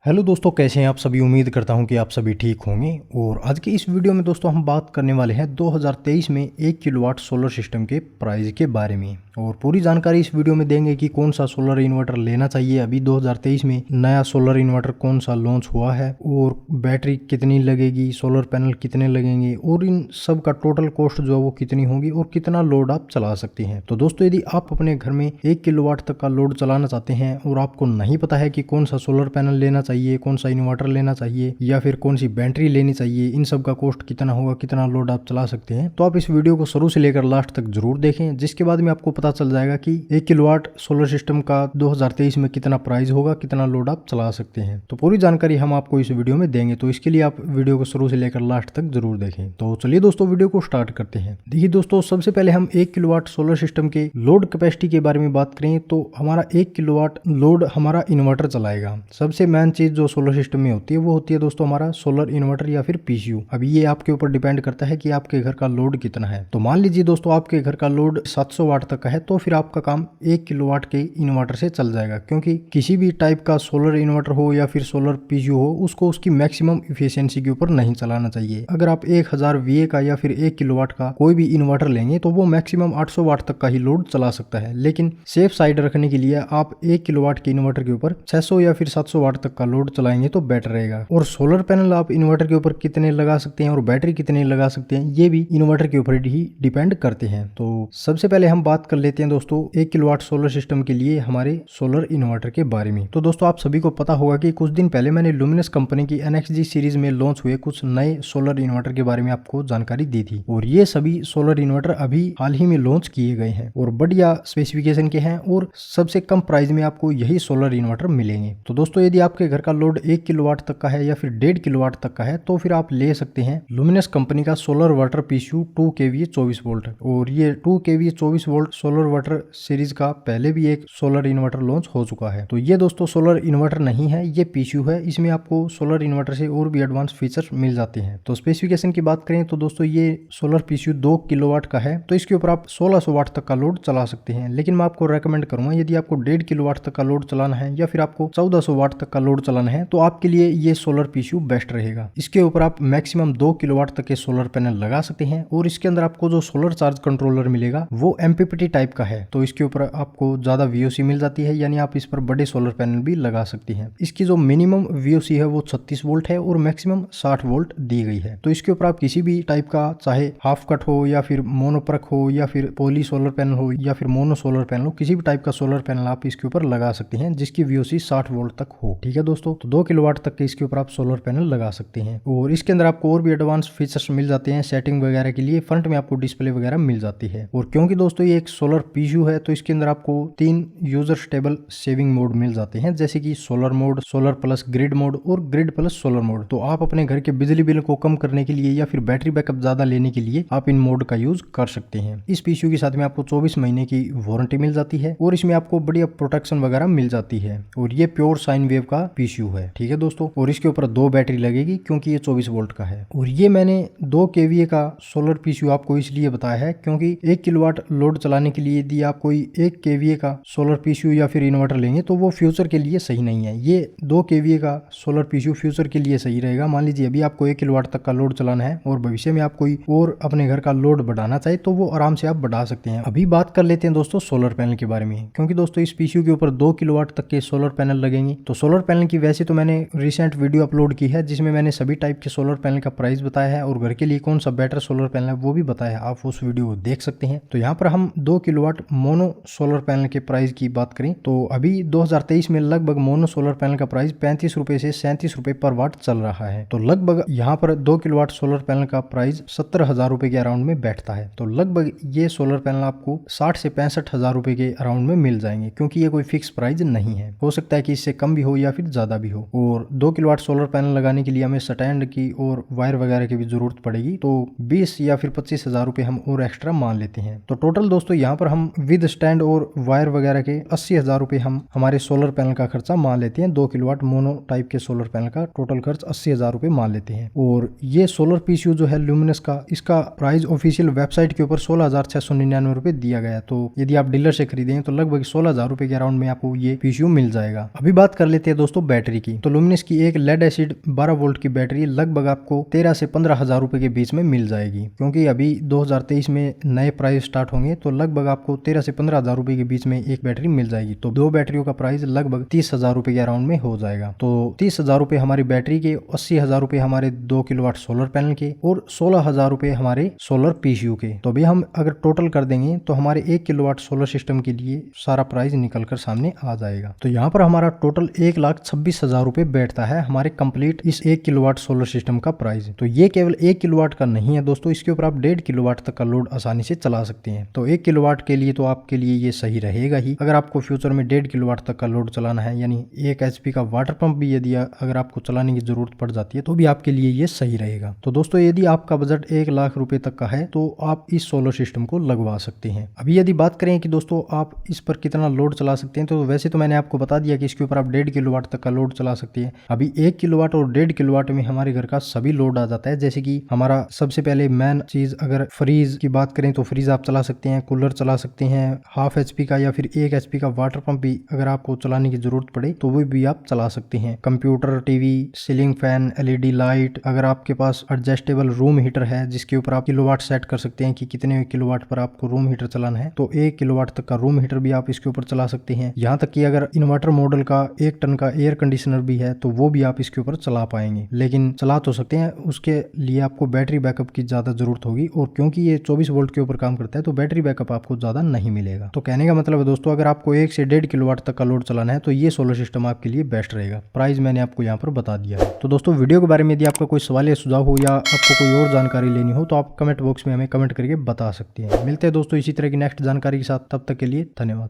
Hello दोस्तों, कैसे हैं आप सभी। उम्मीद करता हूं कि आप सभी ठीक होंगे। और आज के इस वीडियो में दोस्तों हम बात करने वाले हैं 2023 में 1 किलोवाट सोलर सिस्टम के प्राइस के बारे में। और पूरी जानकारी इस वीडियो में देंगे कि कौन सा सोलर इन्वर्टर लेना चाहिए। अभी 2023 में नया सोलर इन्वर्टर कौन सा लॉन्च हुआ है और बैटरी कितनी लगेगी, सोलर पैनल कितने लगेंगे और इन सब का टोटल कॉस्ट जो है वो कितनी होगी और कितना लोड आप चला सकते हैं। तो दोस्तों यदि आप अपने घर में 1 किलोवाट तक का लोड चलाना चाहते हैं और आपको नहीं पता है कि कौन सा सोलर पैनल लेना चाहिए, कौन सा इन्वर्टर लेना चाहिए या फिर कौन सी बैटरी लेनी चाहिए, इन सब का कॉस्ट कितना होगा, कितना लोड आप चला सकते हैं, तो आप इस वीडियो को शुरू से लेकर लास्ट तक जरूर देखें। जिसके बाद में आपको पता चल जाएगा कि 1 किलोवाट सोलर सिस्टम का 2023 में कितना प्राइस होगा, कितना लोड आप चला सकते हैं। तो पूरी जानकारी हम आपको इस वीडियो में देंगे, तो इसके लिए आप वीडियो को शुरू से लेकर लास्ट तक जरूर देखें। तो चलिए दोस्तों वीडियो को स्टार्ट करते हैं। देखिए दोस्तों, सबसे पहले हम 1 किलोवाट सोलर सिस्टम के लोड कैपेसिटी के बारे में बात करें तो हमारा 1 किलोवाट लोड हमारा इन्वर्टर चलाएगा। सबसे मेन चीज जो सोलर सिस्टम में होती है वो होती है दोस्तों हमारा सोलर इन्वर्टर या फिर पीसीयू। अभी ये आपके ऊपर डिपेंड करता है कि आपके घर का लोड कितना है। तो मान लीजिए दोस्तों आपके घर का लोड 700 वाट तक का है तो फिर आपका काम 1 किलोवाट के इन्वर्टर से चल जाएगा, क्योंकि किसी भी टाइप का सोलर इन्वर्टर हो या फिर सोलर पीसीयू हो उसको उसकी मैक्सिमम इफिशियंसी के ऊपर नहीं चलाना चाहिए। अगर आप 1000 VA का या फिर 1 किलोवाट का कोई भी इन्वर्टर लेंगे तो वो मैक्सिमम 800 वाट तक का ही लोड चला सकता है, लेकिन सेफ साइड रखने के लिए आप 1 किलोवाट के इन्वर्टर के ऊपर 600 या फिर 700 वाट तक का लोड चलाएंगे तो बेटर रहेगा। और सोलर पैनल आप इन्वर्टर के ऊपर कितने लगा सकते हैं और बैटरी कितने लगा सकते हैं ये भी इन्वर्टर के ऊपर ही डिपेंड करते हैं। तो सबसे पहले हम बात कर लेते हैं दोस्तों 1 किलोवाट सोलर सिस्टम के लिए हमारे सोलर इन्वर्टर के बारे में। तो दोस्तों आप सभी को पता होगा कि कुछ दिन पहले मैंने लुमिनस कंपनी की NXG सीरीज में लॉन्च हुए कुछ नए सोलर इन्वर्टर के बारे में आपको जानकारी दी थी। और ये सभी सोलर इन्वर्टर अभी हाल ही में लॉन्च किए गए हैं और बढ़िया स्पेसिफिकेशन के हैं और सबसे कम प्राइस में आपको यही सोलर इन्वर्टर मिलेंगे। तो दोस्तों यदि आपके घर का लोड 1 किलोवाट तक का है या फिर 1.5 किलोवाट तक का है तो फिर आप ले सकते हैं लुमिनस कंपनी का solar water PCU 2 kVA 24 volt. और ये 2 kVA 24 volt solar water series का पहले भी एक सोलर इन्वर्टर लॉन्च हो चुका है। तो ये दोस्तों सोलर इन्वर्टर नहीं है, ये पीसीयू है। इसमें आपको सोलर इन्वर्टर से और भी एडवांस फीचर्स मिल जाते हैं। तो स्पेसिफिकेशन की बात करें तो दोस्तों ये सोलर पीसीयू 2 किलोवाट का है, तो इसके ऊपर आप 1600 वाट तक का लोड चला सकते हैं। लेकिन मैं आपको रेकमेंड करूंगा यदि आपको 1.5 किलोवाट तक का लोड चलाना है या फिर आपको 1400 वाट तक का लोड चलाना है तो आपके लिए ये सोलर पीसीयू बेस्ट रहेगा। इसके ऊपर आप मैक्सिमम 2 किलोवाट तक के सोलर पैनल लगा सकते हैं और इसके अंदर आपको जो सोलर चार्ज कंट्रोलर मिलेगा वो MPPT टाइप का है, तो इसके ऊपर आपको ज्यादा VOC मिल जाती है, यानी आप इस पर बड़े सोलर पैनल भी लगा सकते हैं। इसकी जो मिनिमम VOC है वो 36 वोल्ट है और मैक्सिमम 60 वोल्ट दी गई है। तो इसके ऊपर आप किसी भी टाइप का चाहे हाफ कट हो या फिर मोनोप्रक हो या फिर पॉली सोलर पैनल हो या फिर मोनो सोलर पैनल हो, किसी भी टाइप का सोलर पैनल आप इसके ऊपर लगा सकते हैं जिसकी VOC 60 वोल्ट तक हो। ठीक है दोस्तों, तो 2 किलोवाट तक के इसके ऊपर आप सोलर पैनल लगा सकते हैं। और इसके अंदर आपको और भी एडवांस फीचर्स मिल जाते हैं सेटिंग वगैरह के लिए। फ्रंट में आपको डिस्प्ले वगैरह मिल जाती है। और क्योंकि दोस्तों ये एक सोलर पीसीयू है तो इसके अंदर आपको 3 यूजर स्टेबल सेविंग मोड मिल जाते हैं, जैसे कि solar mode, solar plus grid mode और ग्रिड प्लस सोलर मोड। तो आप अपने घर के बिजली बिल को कम करने के लिए या फिर बैटरी बैकअप ज्यादा लेने के लिए आप इन मोड का यूज कर सकते हैं। इस पीसीयू के साथ में आपको 24 महीने की वारंटी मिल जाती है और इसमें आपको बढ़िया प्रोटेक्शन वगैरह मिल जाती है। और ये प्योर साइन वेव का पीसीयू है। ठीक है दोस्तों, और इसके ऊपर 2 बैटरी लगेगी क्योंकि ये 24 वोल्ट का है। और ये मैंने 2 kVA का सोलर पीसीयू आपको इसलिए बताया है क्योंकि 1 किलोवाट लोड चलाने के लिए यदि आप कोई 1 kVA का सोलर पीसीयू या फिर इन्वर्टर लेंगे तो वो फ्यूचर के लिए सही नहीं है। ये 2 kVA का सोलर पीसीयू फ्यूचर के लिए सही रहेगा। मान लीजिए अभी आपको 1 किलोवाट तक का लोड चलाना है और भविष्य में आप कोई और अपने घर का लोड बढ़ाना चाहे तो वो आराम से आप बढ़ा सकते हैं। अभी बात कर लेते हैं दोस्तों सोलर पैनल के बारे में, क्योंकि दोस्तों इस पीसीयू के ऊपर 2 किलोवाट तक के सोलर पैनल लगेंगे। तो सोलर पैनल की वैसे तो मैंने रिसेंट वीडियो अपलोड की है जिसमें मैंने सभी टाइप के सोलर पैनल का प्राइस बताया है और घर के लिए कौन सा बेटर सोलर पैनल है वो भी बताया है, आप उस वीडियो को देख सकते हैं। तो यहाँ पर हम 2 किलोवाट मोनो सोलर पैनल के प्राइस की बात करें तो अभी 2023 में लगभग मोनो सोलर पैनल का प्राइस 35 रुपए से 37 रुपए पर वाट चल रहा है। तो लगभग यहाँ पर 2 किलोवाट सोलर पैनल का प्राइस 70,000 रुपए के अराउंड में बैठता है। तो लगभग ये सोलर पैनल आपको 60 से 65,000 रुपए के अराउंड में मिल जाएंगे, क्योंकि ये कोई फिक्स प्राइस नहीं है। हो सकता है कि इससे कम भी हो या फिर ज्यादा भी हो। और 2 किलोवाट सोलर पैनल लगाने के लिए हमें स्टैंड की और वायर वगैरह की भी जरूरत पड़ेगी, तो 20 या फिर 25,000 रुपए हम और एक्स्ट्रा मान लेते हैं। तो टोटल दोस्तों यहाँ पर हम विद स्टैंड और वायर वगैरह के 80,000 रुपए हम हमारे सोलर पैनल का खर्चा मान लेते हैं। 2 किलोवाट मोनो टाइप के सोलर पैनल का टोटल खर्च 80,000 रुपए मान लेते हैं। और ये सोलर पीसीयू जो है ल्यूमिनस का, इसका प्राइस ऑफिशियल वेबसाइट के ऊपर 16,699 रुपए दिया गया है। तो यदि आप डीलर से खरीदें तो लगभग 16,000 रुपए के अराउंड में आपको ये पीसीयू मिल जाएगा। अभी बात कर लेते हैं दोस्तों बैटरी की। तो ल्यूमिनस की एक लेड एसिड 12 वोल्ट की बैटरी लगभग आपको 13 से 15,000 रुपए के बीच में मिल जाएगी, क्योंकि अभी 2023 में नए प्राइस स्टार्ट होंगे तो लगभग आपको 13 से 15,000 रुपए के बीच में एक बैटरी मिल जाएगी। तो 2 बैटरियों का प्राइस लगभग 30,000 रुपए के अराउंड में हो जाएगा। तो 30,000 रुपए हमारी बैटरी के, 80,000 रुपए हमारे 2 किलोवाट सोलर पैनल के और 16,000 रुपए हमारे सोलर पीसीयू के। तो अभी हम अगर टोटल कर देंगे तो हमारे 1 किलोवाट सोलर सिस्टम के लिए सारा प्राइस निकल कर सामने आ जाएगा। तो यहाँ पर हमारा टोटल 1,26,000 रुपए बैठता है हमारे कंप्लीट इस 1 किलोवाट सोलर सिस्टम का प्राइस। तो ये केवल 1 किलोवाट का नहीं है दोस्तों, इसके ऊपर आप 1.5 किलोवाट तक का लोड आसानी से चला सकते हैं। तो 1 किलोवाट के लिए तो आपके लिए ये सही रहेगा ही। अगर आपको फ्यूचर में 1.5 किलोवाट तक का लोड चलाना है, यानी 1 HP का वाटर पंप भी यदि अगर आपको चलाने की जरूरत पड़ जाती है तो भी आपके लिए ये सही रहेगा। तो दोस्तों यदि आपका बजट 1 लाख रुपए तक का है तो आप इस सोलर सिस्टम को लगवा सकते हैं। अभी यदि बात करें कि दोस्तों आप इस पर कितना लोड चला सकते हैं, तो वैसे तो मैंने आपको बता दिया कि इसके ऊपर आप 1.5 किलोवाट तक का लोड चला सकते हैं। अभी 1 किलोवाट और 1.5 किलोवाट में हमारे घर का सभी लोड आ जाता है। जैसे कि हमारा सबसे पहले मेन चीज, अगर फ्रीज की बात करें तो फ्रीज आप चला सकते हैं, कूलर चला सकते हैं, हाफ HP का या फिर 1 HP का वाटर पंप भी अगर आपको चलाने की जरूरत पड़े तो वो भी आप चला सकते हैं। Computer, TV, ceiling fan, LED light, अगर आपके पास एडजस्टेबल रूम हीटर है जिसके ऊपर आप किलोवाट सेट कर सकते हैं कि कितने किलोवाट पर आपको रूम हीटर चलाना है, तो 1 किलोवाट तक का रूम हीटर भी आप इसके ऊपर चला सकते हैं। यहाँ तक कि अगर इन्वर्टर मॉडल का 1 टन का एयर कंडीशनर भी है तो वो भी आप इसके ऊपर चला पाएंगे। लेकिन चला तो सकते हैं, उसके लिए आपको बैटरी बैकअप की ज्यादा जरूरत होगी, और क्योंकि ये 24 वोल्ट के ऊपर काम करता है तो बैटरी बैकअप आपको ज्यादा नहीं मिलेगा। तो कहने का मतलब है दोस्तों, अगर आपको 1 से 1.5 किलोवाट तक का लोड चलाना है तो ये सोलर सिस्टम आपके लिए बेस्ट रहेगा। प्राइस मैंने आपको यहाँ पर बता दिया है। तो दोस्तों वीडियो के बारे में यदि आपका कोई सवाल या सुझाव हो या आपको कोई और जानकारी लेनी हो तो आप कमेंट बॉक्स में हमें कमेंट करके बता सकते हैं। मिलते हैं दोस्तों इसी तरह की नेक्स्ट जानकारी के साथ, तब तक के लिए धन्यवाद।